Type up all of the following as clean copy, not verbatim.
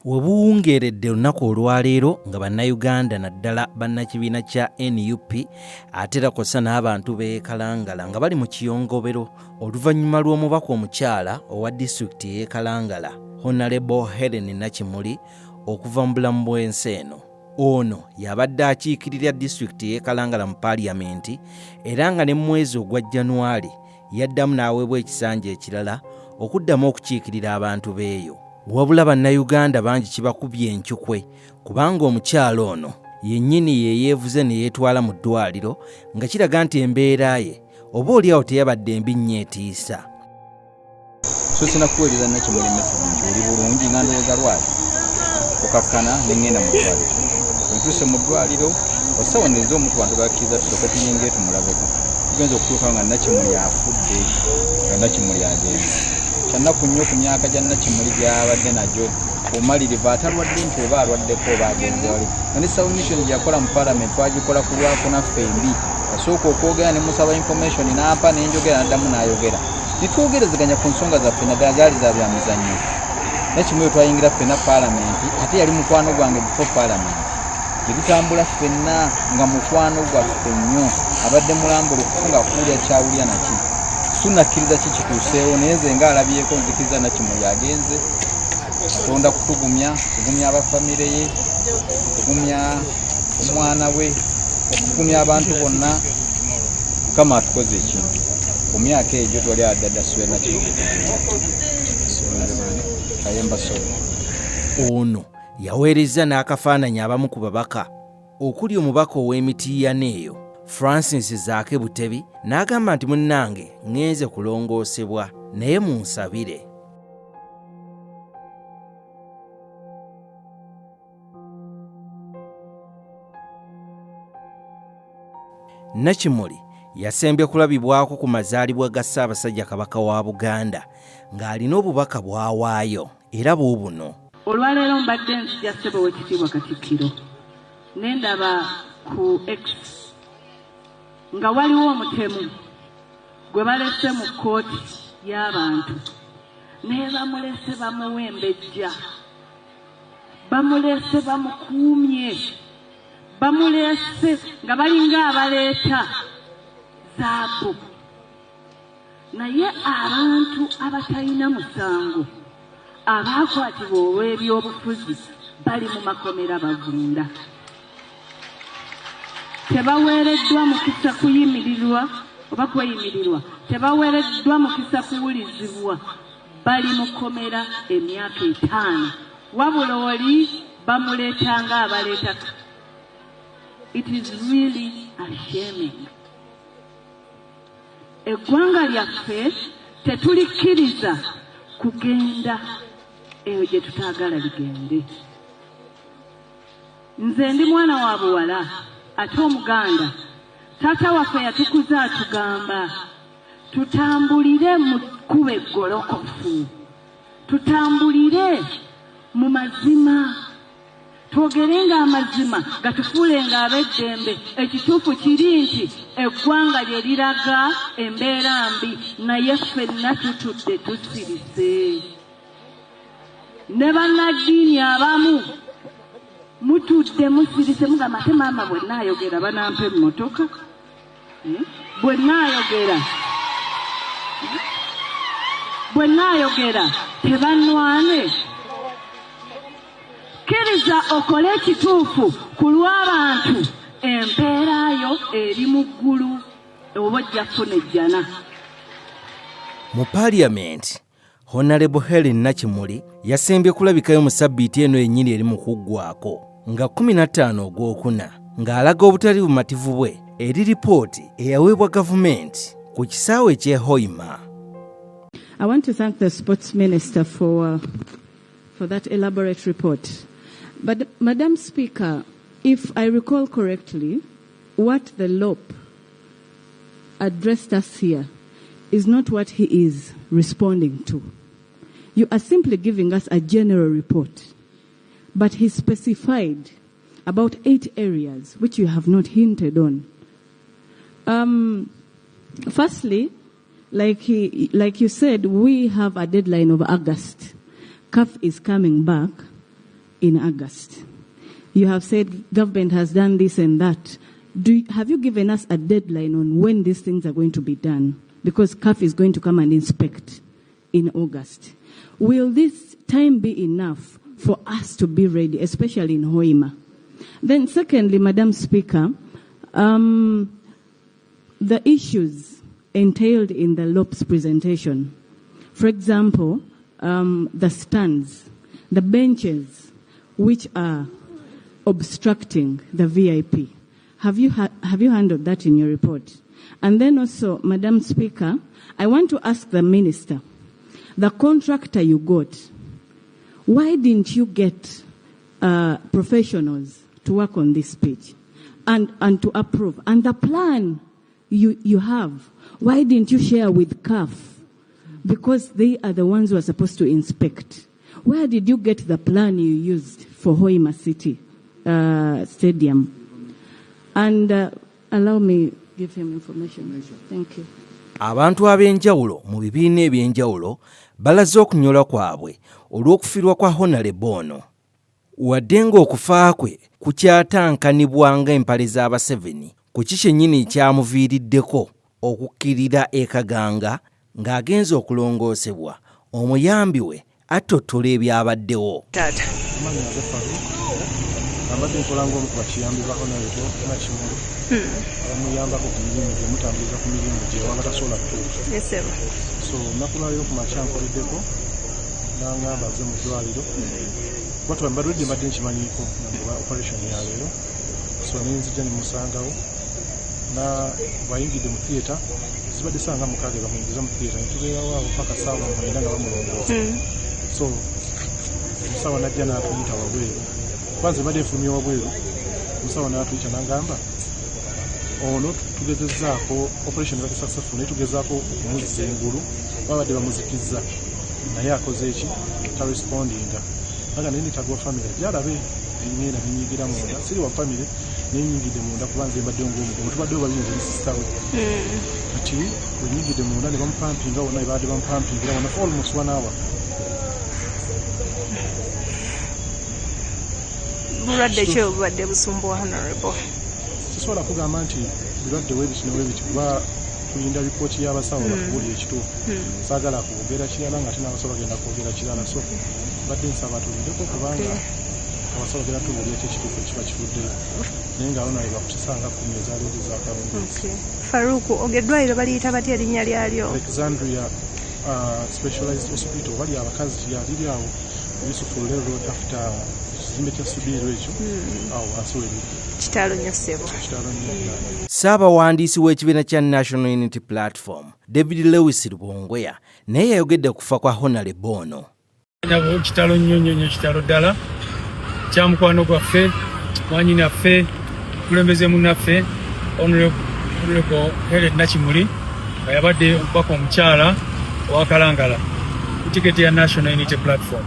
Webuwungeeredde olunaku olwaleero nga bannayuganda naddala bannakibiina kya NUP ate era kw'ossa n'abantu b'e Kalangala nga bali mu kiyongobero oluvannyuma lw'omubaka omukyala owa disitulikiti y'e Kalangala Honorable Helen Nakimuli okuva mu bulamu bw'ensi eno. Ono yabadde akiikirira disitulikiti y'e Kalangala mu paaliyamenti era nga ne mu mwezi ogwa January yaddamu n'aweebwa ekisanja ekirala okuddamu okukiikirira abantu b'eyo. Wabula bannayuganda bangi kibakubye enkyukwe kubanga omukyalo ono yennyini ye yeevuze ne yeetwala mu ddwaliro nga kiraga nti embeera ye oba oliawo teyabadde mbi nnyo etiisa. So sinakuweereza Nakimuli message nti oli bulungi nga ndowooza lwaki okakkana ne ŋŋenda mu ddwaliro. Bwe ntuuse mu ddwaliro osawoneza omuntu bantu bakkiriza tusooke tuyinge tumulabeko. Tugenza okutuuka nga Nakimuli afudde nga Nakimuli agenze. Kyannaku nnyo ku myaka gya Nakimuli gy'abadde nagyo omalirivu atalwadde nti oba alwaddeko oba agenze wali. Ne submission gye yakola mu parliament twagikola ku lwako naffe embi. Yasooka okwogera ne musaba information n'ampa n'enjogera n'addamu n'ayogera. Ne twogerezeganya ku nsonga zaffe naddala zaali za bya mizannyo. Nakimuli twayingira ffenna parliament ate yali mukwano gwange before parliament. Gye tutambula ffenna nga mukwano gwaffe nnyo abadde mulambulukufu ng'akuwulya kyawulya naki. Tunakkiriza kituuseewo naye nze ng'alabyeko nzikiriza Nakimuli agenze. Katonda kutugumya abafamire ye, kutugumya omwana we, okugumya abantu bonna. Mukama atukoze ekintu. Ku myaka egyo twali addadda siwe Nakimuli. Kayemba Sodo. Ono yaweereza n'akafaananyi abamu ku babaka okuli omubaka ow'Emityana eyo Francis Zaake Butebi n'agamba nti munnange ŋŋenze kulongoosebwa naye munsabire. Nakimuli yasembye kulabibwako ku mazaalibwa ga Ssaabasajja Kabaka wa Buganda ng'alina obubaka bw'awaayo era buubuno. Olwaleero mbadde nzija ssebo w'ekitiibwa Katikkiro ne ndaba ku X nga waliwo omutemu gwe balese mu kkooti y'abantu naye bamulese bamuwembejja, bamulese bamukuumye, bamulese nga balinga abaleeta zaabu. Naye abantu abatalina musango abaakwatibwa olw'ebyobufuzi bali mu makomera bagunda. Tebaweereddwa mukisa kuyimirirwa oba kweyimirirwa, tebaweereddwa mukisa kuwulizibwa, bali mu kkomera emyaka 5 wabula oli bamuleetanga abaleeta. It is really ashaming. Eggwanga lyaffe tetulikkiriza kugenda eyo gye tutaagala ligende. Nze ndi mwana wa buwala ate Omuganda. Taata waffe yatukuza atugamba tutambulire mu kkubo eggolokofu, tutambulire mu mazima, twogerenga amazima gatufuulenga ab'eddembe. Ekituufu kiri nti eggwanga lye liraga embeera mbi naye ffenna tutudde tusirise. Ne bannaddiini abamu mutudde musirise mugamba ate maama bwe nnaayogera banampa emmotoka, bwe nnaayogera tebannwane. Kkiriza okole ekituufu ku lw'abantu, empeera yo eri mu ggulu oba ojja kufuna ejjana. Mu paaliyamenti Honorable Helen Nakimuli yasembye kulabikayo mu sabbiiti eno yennyini eri mu kuggwaako nga 15 Ogwokuna ng'alaga obutali bumativu bwe eri lipooti eyaweebwa gavumenti ku kisaawe ky'e Hoima. I want to thank the Sports Minister for that elaborate report. But Madam Speaker, if I recall correctly, what the LOP addressed us here is not what he is responding to. You are simply giving us a general report, but he specified about 8 areas which you have not hinted on. Firstly, like you said, we have a deadline of August. CAF is coming back in August. You have said government has done this and that. Have you given us a deadline on when these things are going to be done? Because CAF is going to come and inspect in August. Will this time be enough for us to be ready, especially in Hoima? Then secondly, Madam Speaker, the issues entailed in the LOPS presentation, for example, the stands, the benches which are obstructing the VIP. Have you handled that in your report? And then also, Madam Speaker, I want to ask the Minister, the contractor you got, why didn't you get professionals to work on this pitch and to approve? And the plan you have, why didn't you share with CAF? Because they are the ones who are supposed to inspect. Where did you get the plan you used for Hoima City Stadium? And allow me give him information. Thank you. Abantu ab'enjawulo mu bibiina eby'enjawulo balaze okunyola kwabwe olw'okufirwa kwa Honorable ono. Wadde ng'okufa kwe kukyatankanibwa ng'empale z'aba-7 ku kikyennyini kyamuviiriddeko okukkirira e Kaganga ng'agenza okulongoosebwa, omuyambi we attottola ebyabaddewo. Ambadde nkola ng'omu ku bakiyambi ba Honorable Nakimuli abamuyambako ku mirimu gye mutambuliza ku mirimu gye waba tasobola kutuuka. So olunaku lwaleero ku makya nkoleddeko n'aŋŋamba aze mu ddwaliro kuba mbadde mbadde nkimanyiiko nagoba operation ya leero, so nenzijja ne musangawo na bwayingidde mu theatre zibadde sanga mukaaga bamuyingiza mu theatre ne tubeerawo awo paka ssaawa mwenda nga bamulongoosa. So omusawo najja n'atuyita wabweru, kwanze badde nfulumye wabweru, omusawo n'atuyita n'agamba ono tugezezzaako operation ebadde successful naye tugezaako okumuzza engulu babadde bamuzikizza naye akoze eki tarespondinga aga naye nitagwa famire gyalabe engenda nenyigira munda siri wa famire nenyingidde munda kuba nze mbadde ng'omugomo tubaddewo babiri nze ne sisita we kati wenyingidde munda ne bamupampinga wonna ebadde bamupampingira wonna for almost 1 hour. Bulwadde ki obulwadde busumbuwa Honorable? Sisobola kugamba nti birwadde webiti ne webiti kuba tulinda lipooti y'abasawo bakubuulira ekituufu. Saagala kwogera kirala nga ate n'abasawo bagenda kwogera kirala, so badde nsaba tulindeko kubanga abasawo bagenda tubuulira ki ekituufu ekiba kifuddeyo naye nga lona bakusanga kumi ezaaleero zakalungi. Faruku, eddwaliro baliyita batya erinnya lyalyo? Alexandria Specialized Hospital bali abakazi yaliri awo Yusufu Railroad after ekizimbe kya Subiru ekyo awo wansi w'ebiri. Kitalo nnyo ssebo. Ssaabawandiisi w'ekibiina kya National Unity Platform David Lewis Rubongweya naye yayogedde kufa kwa Honorable ono. Kitalo nnyo kitalo ddala kya mukwano gwaffe mwannyinaffe kulembeze munnaffe Honorable Helen Nakimuli nga yabadde omubaka omukyala owa Kalangala ku tiketi ya National Unity Platform.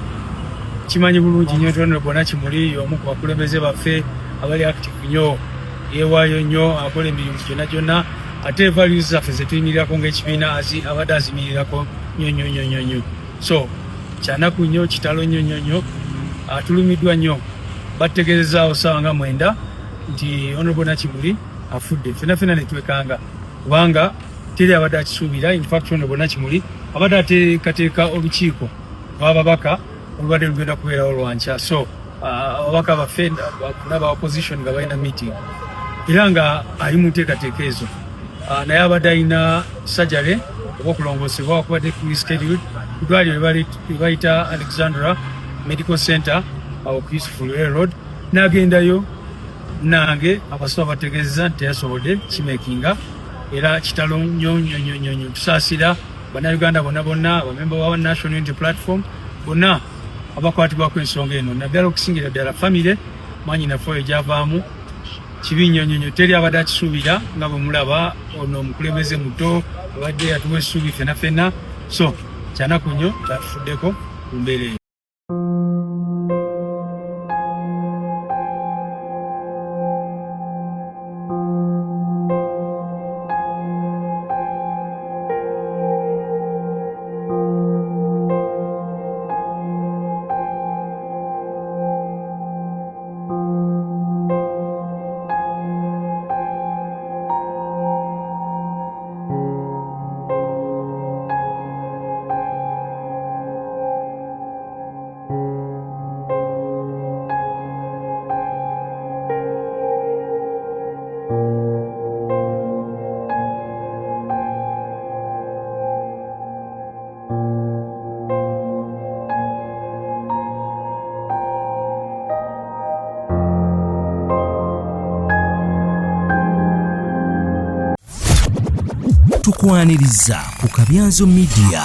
Kimanyi bulungi nnyo Honorable Nakimuli y'omu ku bakulembeze baffe abali active nnyo, yeewaayo nnyo, akola emirimu gyonna ate values zaffe ze tuyimirirako ng'ekibiina abadde azimirirako nnyo. So kyanaku nnyo, kitalo nnyo, atulumiddwa nnyo. Bategeezezaawo ssaawa nga 9 nti Honorable Nakimuli afudde. Ffenna ne twekanga kubanga teri abadde akisuubira. In fact Honorable Nakimuli abadde ateekateeka olukiiko lw'ababaka olubadde lugenda kubeerawo lwankya. So ababaka baffe n'aba opposition nga balina meeting era nga ali mu nteekateeka ezo, naye abadde alina surgery oba okulongoosebwa wakubadde rescheduled ku ddwaliro lye bayita Alexandra Medical Center awo ku Yusufu Railroad. N'agendayo nange abasawo bategeezeza nti teyasobodde kimekinga, era kitalo nnyo. Tusaasira bannayuganda bonna abamemba ba National Unity Platform bonna abakwatibwako ensonga eno, naddala okusingira ddala famire mwannyinaffe oyo gyavaamu kibi nnyo. Teri abadde akisuubira nga bwe mulaba ono omukulembeze muto abadde atuwa essuubi ffenna. So kyanaku nnyo kyatufuddeko ku mbeera eyo. tukwaniriza ku Kabyanzo Media.